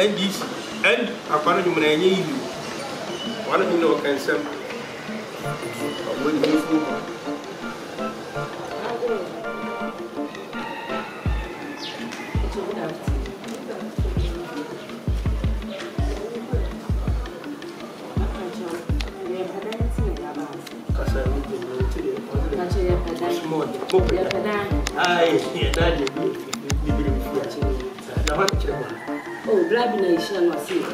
NDC and according to my name, one of you know can send. When you oh, black nation was here.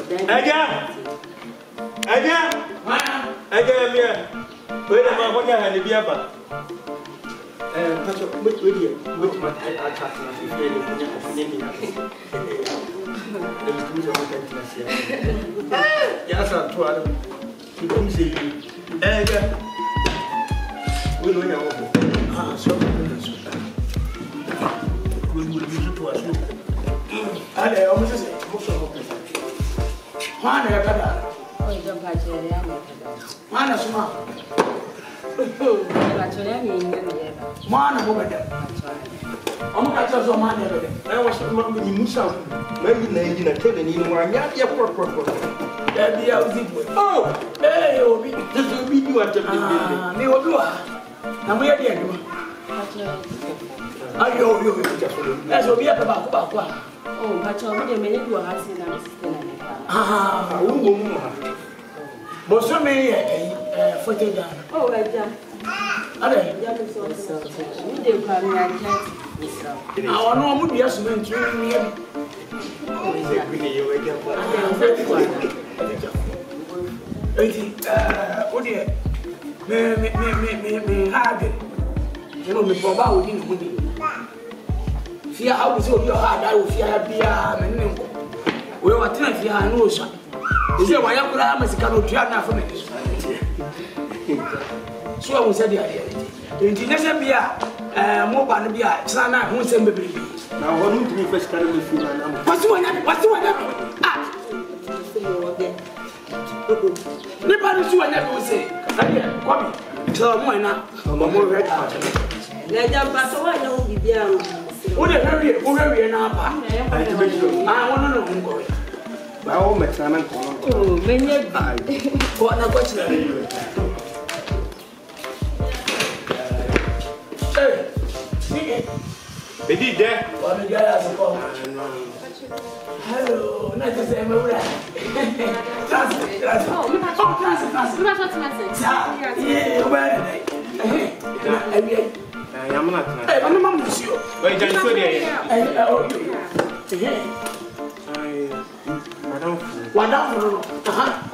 wait a minute, and the Biaba. Touch up with you, with my attack. Yes, I'm 12. You don't see me. We know you're over. Ah, so we will be to us. I almost say, one, I got oh, you don't catch it. One, smart. Mana over there. I'm not just a man. I was among the Musa. Maybe Nagin and telling you one yard. Oh, hey, Obi, this will be you at the me or do. And we are the end. I know you. That's what we have about. Oh, but you're many who are asking us. Ah, but so many footage. Oh, right, yeah. I know would be a cement to me. Oh, dear. Me hard it. You know, me for about you. Fear how so your hard, I will fear be a man. We were 10 fear, I know, sir. Is there why I could have a canoe for me? So I will say the idea. The international beer, more than beer, Sana, who sent the baby. Now, what would be first carry with you? What's the one? Ah, nobody saw never say. Come, tell me now. I'm a more red part. Let them pass away. No, be there. What a hurry, now. I want to know. By all my time and call. Oh, many bad. What a question. Baby, there. What the guy has a call. Hello, not the same. I'm not. I'm not monsieur. Wait, I'm sorry. Madame.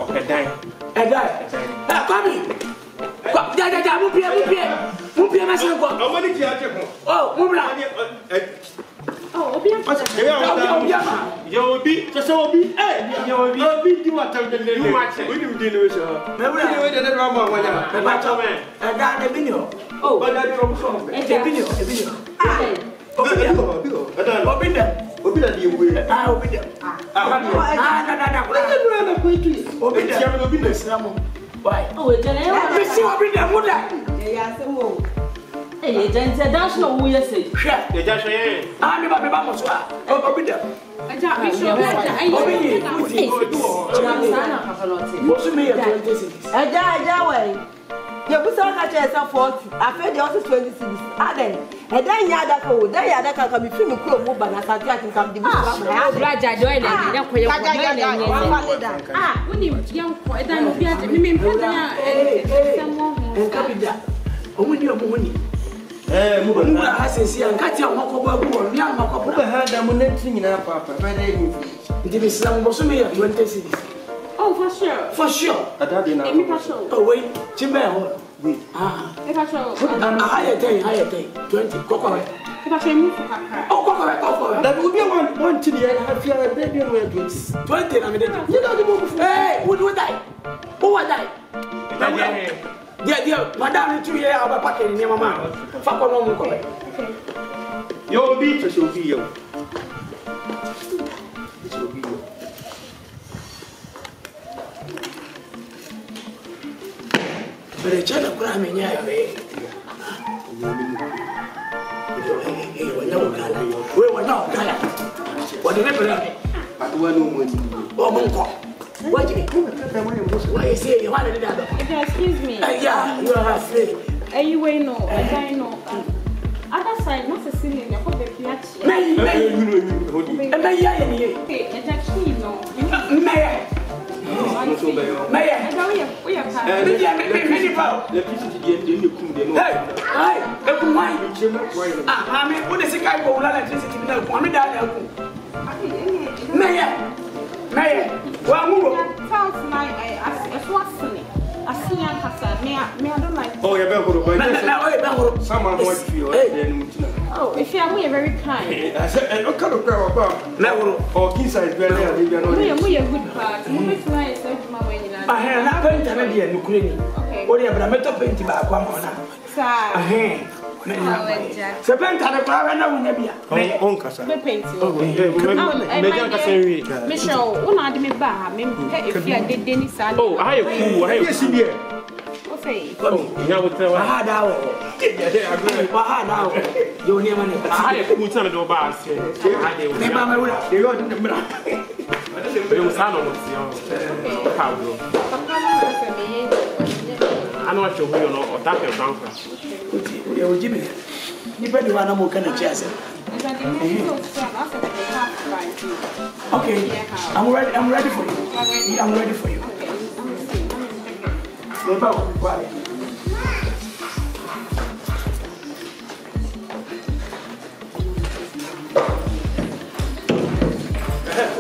Okay, die. Come in. Why? Oh, it's an hour. Hey, that's no way. Say, I'm about the Bamos. Oh, be there. I can't be sure. You put on a chest of 40. I fed the other 26. And then Yada code, then Yada can be film club, but I can come to Raja doing it. Ah, when you young boy, then you have to mean, and copy that. Oh, when you're money. Mura hasisi angati ya makoba buo ni amakoba hada munetting na papa very ndi bisam bosume ya 20 cities. Oh, for sure. For sure. Adade na. Oh, wait. Chimbe ho. Wait. Ah. If I show. Higher 20 kokore. If I show me for kaka. Oh, kokore. That would be one to the have your baby and wear 20 na me dey. You know the move. Hey, who do die? Who will die? Yeah, madam, 2 years about packing in mama. Fuck on home. You'll be to show you. But a child of crime in your way. We were not What did I One woman. Oh, Monko. What do you say? You want to do that? Excuse me. Yeah, you are afraid. Anyway, no, I know. Other side, not a silly, I hope they catch you. May you? Oh, you're oh, if you are very kind. I said, what kind of crowd about? Or Kisa is very good. We are good part. We fly a I have not going to be a Ukrainian. What do you have a metal painting by one corner? Serpent had a flower and I will never be. Uncle, Michelle, one of me bar, if you are Dennis. Oh, I have seen here. Okay. Oh, you would tell hard hour. You near money. I have put some of the bars. I know what you're doing or that you're down. Jimmy, you better want to more kind of chess. Okay, I'm ready for you. I'm ready for you.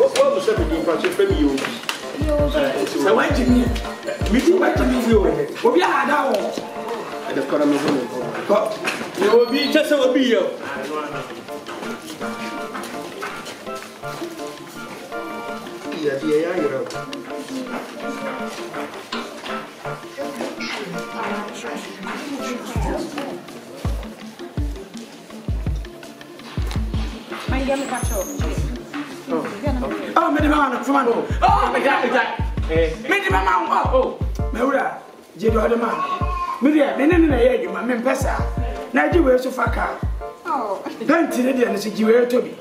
What was everything for you? So why Jimmy? Meeting back to me, you will be a hard hour. And the column of you will be just a beer. Oh, Medimano, come on. Oh, my God. Medimano. Oh, Maura, Jedo the man. Media, then in the air, my men pesa. Now you were so far. Oh, don't tell it and see you were to be.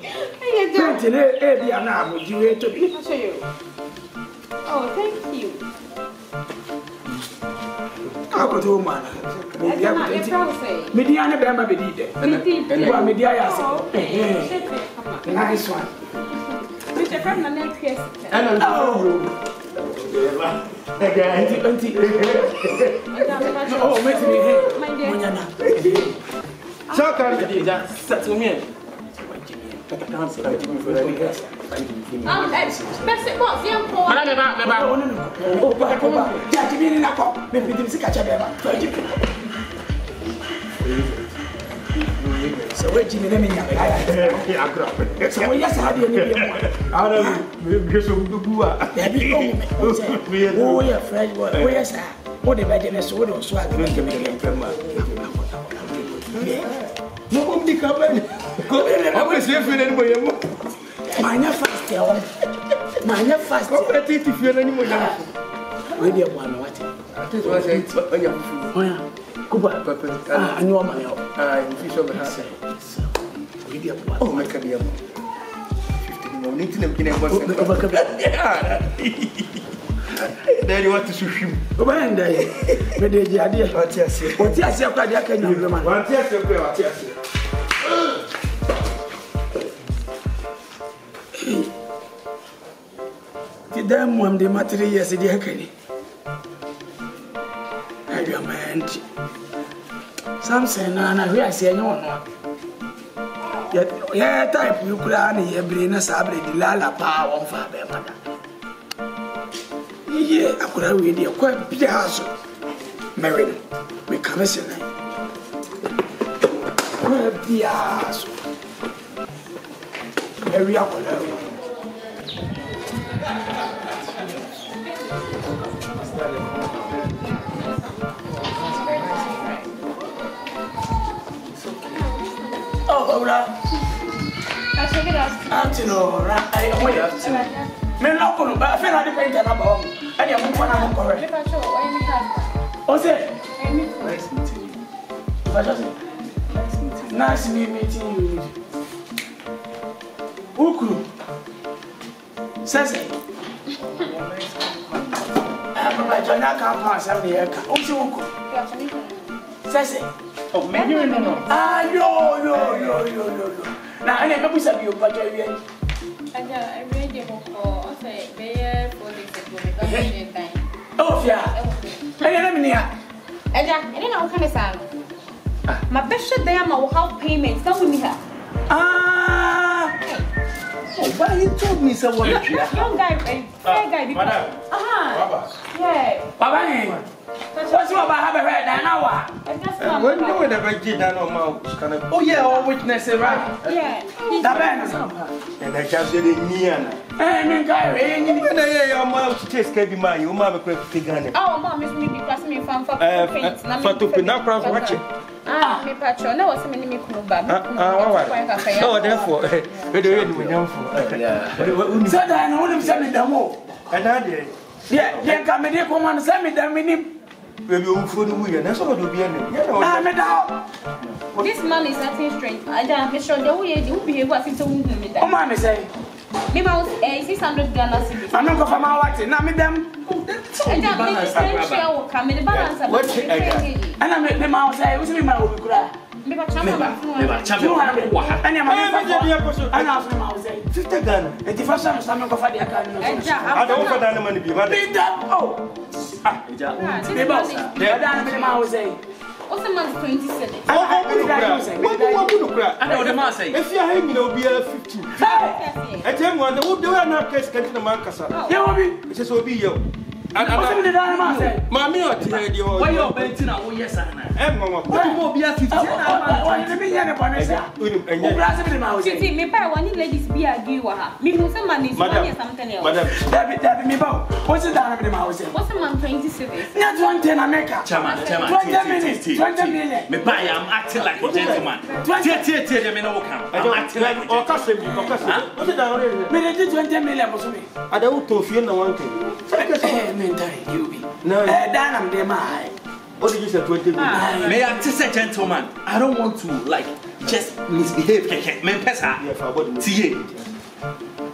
Don't tell it, now, you were to be. Oh, thank you. How could you, man? Mediana Bama be did. Media, nice one. Mr. From next year. Oh, make me so can you set me? So wait, Jimmy, let me know. So yes, I have you. I don't oh, yeah, Fred. Oh, yes, sir. What the bad is so swag. No, the company. I was here for anybody. Mine fast. Mine fast. I think if you're anymore. Wait, you want what? I think was it. Oh, yeah. Kuba, Papa, I know my help. I fish over her. Oh, my career. 50 Then you want to shoot him. Go behind there. But the idea. What you say? What you say? What you can do, man? What you say? What you say? The damn one, the material, yes, the Hakani. I am my auntie. Some say, Nana, we are saying, no. Yeah, type you could only bring us a lala power of our mother. Yeah, I could have really quite big house. Mary, we come as a night. Well, the ass. Mary, I will have. Oh, right. I check it out. I wait up to me. Not going to feel like the paint and about. And you're one of them correct. Oh, say, nice meeting you. Nice meeting you. Ukru. Sese. Papa John can't pass out the air. Oh, Sese. Oh, maybe no. Ah, yo. Now, I never said you, but I read it for say there for the time. Oh, yeah. I am here. I don't know what kind of sound. My best shot there, my house payments. Don't we have? Ah. Oh, but he told me someone. Young guy, fair guy. Madam. Yeah. Baba, what's your Baba heard an hour? When you were the virgin, I know mouse. Oh, yeah, all witness, right? Yeah. And I just did it near. And when I hear your mouth to taste Kaby, my you mother quick figure. Oh, mom, Miss me because me from for to pin up cross watching. Ah, me patron, no, what's many me could bab. Oh, therefore, we do it with them for. so that I want to send me the more. And I did. Yeah, come here, come on, send me the minimum. Maybe you food we and that's what will be in it. This man is acting strange. I don't sure the way you behave was it so with Oh, mamma say. Me mouse 600 Ghana cedis. I'm not going for my watching. Now, them. I don't make the same share will come in the balance. And I make the mouse say, what's me, my will cry. Maybe a champion. And I'm not the mouse say, 50 Ghana. And the first time I'm going for the account. I don't for that money be mad. Oh, the mouse say. What's the month 27? I know the man say. If you're hanging, it'll be a 15. I tell one, the wood do not case get the Mancasa. You will be. It will be you. And I'm the diamond say. Mammy, or tell you, why you're bending out. Yes, and Mamma, what will be a 15? I want to be a bonus. And you're grasping the mouse. Me buy one ladies be a giver. Me who some money is something else. Madam, me bow. What's the diamond in the mouse? What's the month 27? Not 110 America. 20 minutes. 20 million. Me buy, I'm acting like a gentleman. 20 I'm acting like a gentleman. Me did 20 million for me. I don't know if you know one thing. You be. No, I'm the man. What did you say? 20 minutes. May I just a gentleman? I don't want to like just misbehave. Men pesa. Tie.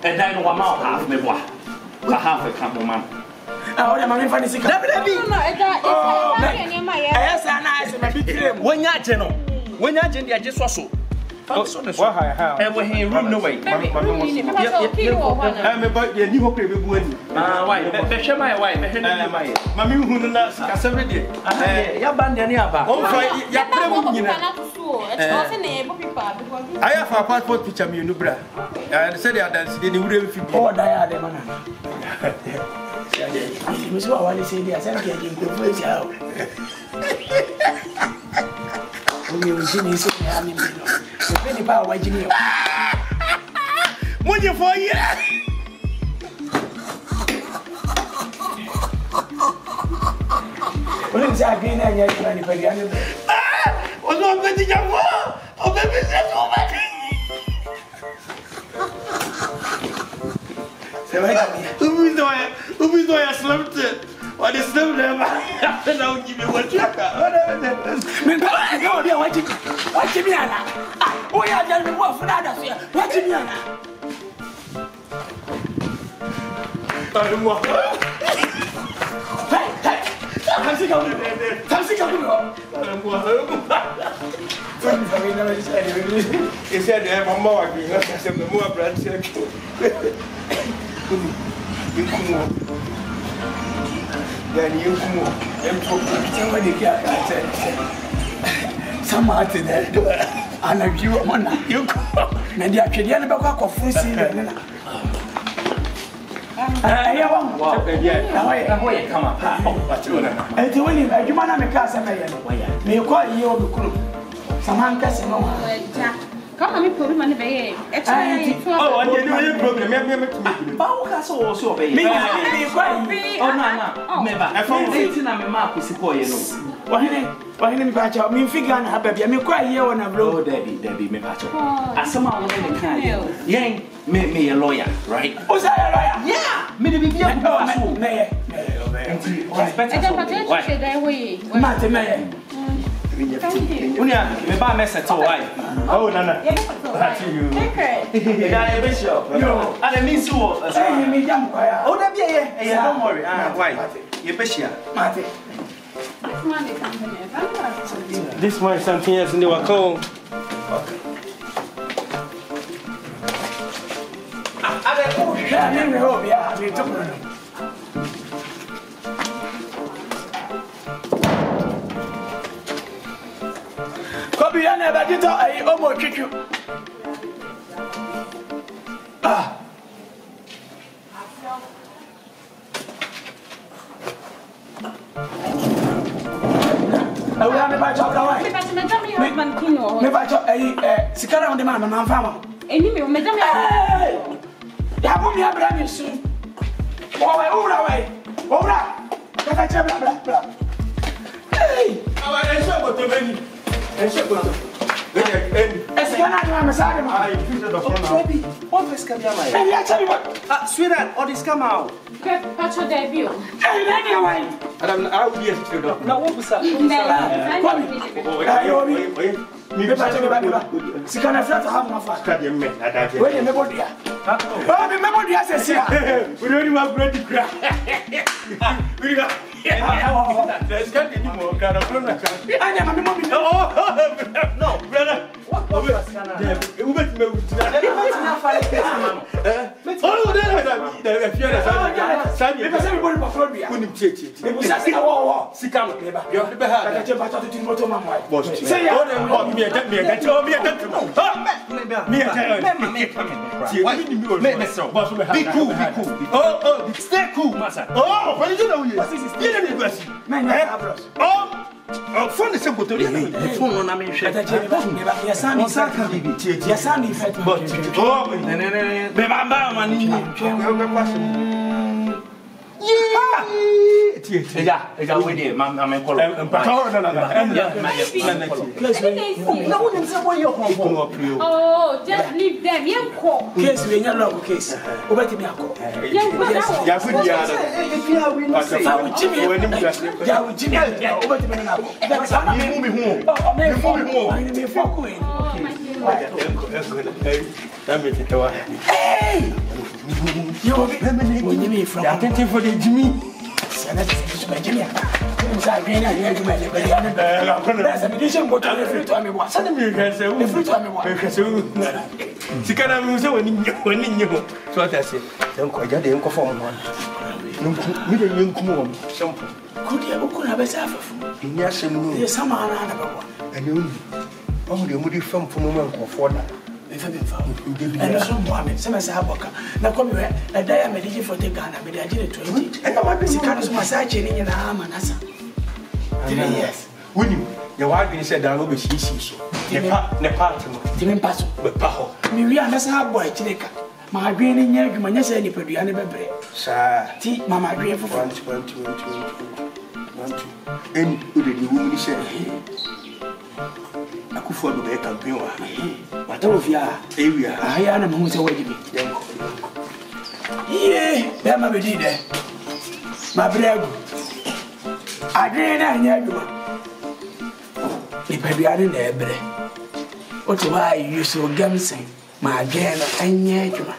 And then one mouth half me boy. For half a camp man. Oh, the man fancy. No, yes, and I when you're general. When you're general, I just was so. And we're here room no way. I'm about the new hockey. Why? Better my wife, Mammy who not every day. Yabandaniaba. Oh, I have a passport picture, me, Nubra. I said that they wouldn't feel all diadem. Miss Wally said, yes, I'm getting the place out. You see me so happy. The penny power watching you. What you for you? Well, it's a green and yet, anybody. What's wrong with you? Oh, baby, that's all my Who is I slept it? What is them never? I don't give me what you got. No, watch me, Anna. Oh, yeah, tell me what for others here. Watch me, Anna. Hey, I'm sick of it. I'm sick of it. He said, I have a more agreement. I said, the more branch. Then you come on. Somebody can't some out in there. And if you want you come. And you actually never got a full scene. I come up. And to win him, you might make us a man. May you call you the crew. Some handcuffs and all. Come on, me put him on the bed. Oh, I didn't know your problem. Bauka so so be. Me, oh no. Never. I found 18 and my mark is poor, you know. Why didn't patch out? Me figure and have baby. I mean, quite here on a blow. Debbie, me patch out. As someone was in the car. Yang me a lawyer, right? Was I a lawyer? Yeah. Me the be a Unia, me buy me settle why? Oh, Nana. That's you. Yo, and I mean so. Hey, me jam kwaya. Oh, that be yeah. Don't worry. Why? You beshia. Mate. This one is something else in the wako. Yeah, me hope yeah, me tomorrow. Kobi ya na ba dito ay omo chichu. Ah. Awa me ba chop kawai. Me ba chop sikara on the man man fama. Eni me madam Ya bo mi abra mi su. Wa ura wai. Ura. Kaka chebra bra. Hey. Awa esho boto beni. Esho boto. Esikana ni message ma. I feel the front. Baby, what is coming out? Hey, ya tell me what. Sweetheart, all this come out. Pacho debut. Hey, nani wai. Adam, I will be a student. Now what was that? Me be pacho me ba. Sikana flat ha ma fa. Kadi me, adake. Wait, me bo dia. Oh, me bo dia se sia. We don't even have bread to crack. We got. Let's get any more kind of fun. I never me mommy. No, brother. What was that? You bet me with that. Oh, there are few that Sunday. Because everybody was from here. Couldn't cheat it. It was just a war. Sikam. You're the behind. I can't pacho to moto mama. Say ya. Oh, me a me a be cool, be cool. Oh, stay cool, massa. Oh, what is it now? What is this? Man, oh, phone is a good to phone on. I mean, your son is a your son is fat. But oh, Oh, just leave them. You call. Case we no love case. Obeti me akọ. ya food ya sikana mi so woni nyo so ta se den ko ja de nko fo mo mi de nkum mo simple kudi abukuna besa afafu ni asem no ye sama na na babo ani oni o mo de mo di fam fo mo nko fo da efa bi fa and so Mohammed se mesa aboka na ko mi we na da ya mediji for the Ghana me de agire 20 and ma sikana so masache ni nyina ama nasa 3 years woni ya wa adwini se da no be shishi so ne part no timen paso be pa ho mi wi anasa abo achireka ma adwini nya adwuma nya se ni padua ne bebre sa ti mama adwini fofo 1 en ode di wumi se akufo do be campaign wa watawo via area aya na mu se wajibi yanko ye be ma be di de ma bregu adwini na nya adwuma ipaduane na ebre otu wa yuso gamsen ma gena anya adwuma